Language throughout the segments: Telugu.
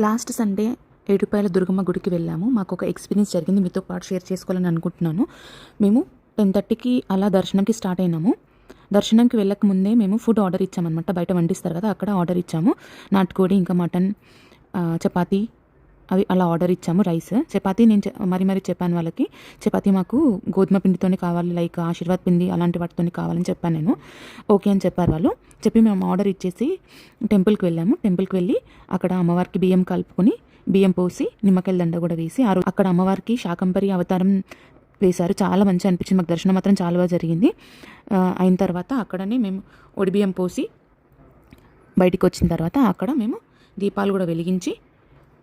లాస్ట్ సండే ఏడుపాయల దుర్గమ్మ గుడికి వెళ్ళాము. మాకు ఒక ఎక్స్పీరియన్స్ జరిగింది, మీతో పాటు షేర్ చేసుకోవాలని అనుకుంటున్నాను. మేము 10:30కి అలా దర్శనంకి స్టార్ట్ అయినాము. దర్శనంకి వెళ్ళక ముందే మేము ఫుడ్ ఆర్డర్ ఇచ్చామన్నమాట. బయట వండిస్తారు కదా, అక్కడ ఆర్డర్ ఇచ్చాము. నాటుకోడి ఇంకా మటన్, చపాతీ అవి అలా ఆర్డర్ ఇచ్చాము. రైస్, చపాతీ నేను మరి చెప్పాను వాళ్ళకి. చపాతీ మాకు గోధుమ పిండితోనే కావాలి, లైక్ ఆశీర్వాద్ పిండి అలాంటి వాటితోనే కావాలని చెప్పాను నేను. ఓకే అని చెప్పారు వాళ్ళు. చెప్పి మేము ఆర్డర్ ఇచ్చేసి టెంపుల్కి వెళ్ళాము. టెంపుల్కి వెళ్ళి అక్కడ అమ్మవారికి బియ్యం కలుపుకొని, బియ్యం పోసి నిమ్మకాయల దండ కూడా వేసి అక్కడ అమ్మవారికి శాకంబరి అవతారం వేశారు. చాలా మంచిగా అనిపించింది మాకు. దర్శనం మాత్రం చాలా బాగా జరిగింది. అయిన తర్వాత అక్కడనే మేము ఒడిబియ్యం పోసి బయటికి వచ్చిన తర్వాత అక్కడ మేము దీపాలు కూడా వెలిగించి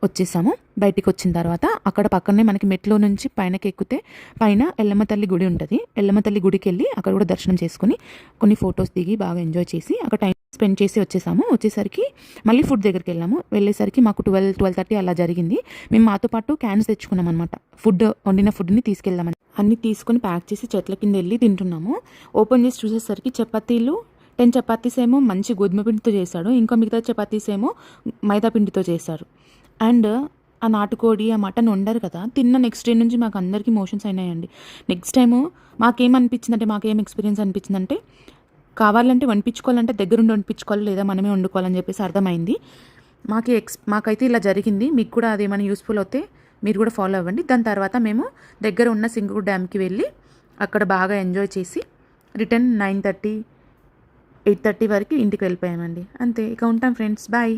వచ్చేసాము. బయటికి వచ్చిన తర్వాత అక్కడ పక్కనే మనకి మెట్లో నుంచి పైనకి ఎక్కితే పైన ఎల్లమ్మ తల్లి గుడి ఉంటుంది. ఎల్లమ్మ తల్లి గుడికి వెళ్ళి అక్కడ కూడా దర్శనం చేసుకుని కొన్ని ఫొటోస్ దిగి బాగా ఎంజాయ్ చేసి అక్కడ టైం స్పెండ్ చేసి వచ్చేసాము. వచ్చేసరికి మళ్ళీ ఫుడ్ దగ్గరికి వెళ్ళాము. వెళ్ళేసరికి మాకు 12:30 అలా జరిగింది. మేము మాతో పాటు క్యాన్స్ తెచ్చుకున్నాం అనమాట. వండిన ఫుడ్ని తీసుకెళ్దామని అన్ని తీసుకొని ప్యాక్ చేసి చెట్ల కింద వెళ్ళి తింటున్నాము. ఓపెన్ చేసి చూసేసరికి చపాతీలు 10 చపాతీస్ ఏమో మంచి గోధుమ పిండితో చేశాడు, ఇంకా మిగతా చపాతీస్ ఏమో మైదా పిండితో చేశారు. అండ్ ఆ నాటుకోడి, ఆ మటన్ వండారు కదా, తిన్న నెక్స్ట్ డే నుంచి మాకు అందరికీ మోషన్స్ అయినాయండి. నెక్స్ట్ టైము మాకేం ఎక్స్పీరియన్స్ అనిపించిందంటే, కావాలంటే వండించుకోవాలంటే దగ్గరుండి వండించుకోవాలి, లేదా మనమే వండుకోవాలని చెప్పేసి అర్థమైంది. మాకైతే ఇలా జరిగింది. మీకు కూడా అదేమైనా యూస్ఫుల్ అవుతే మీరు కూడా ఫాలో అవ్వండి. దాని తర్వాత మేము దగ్గర ఉన్న సింగూరు డ్యామ్కి వెళ్ళి అక్కడ బాగా ఎంజాయ్ చేసి రిటర్న్ 9:30, 8:30 వరకు ఇంటికి వెళ్ళిపోయామండి. అంతే, ఇక ఉంటాం ఫ్రెండ్స్, బాయ్.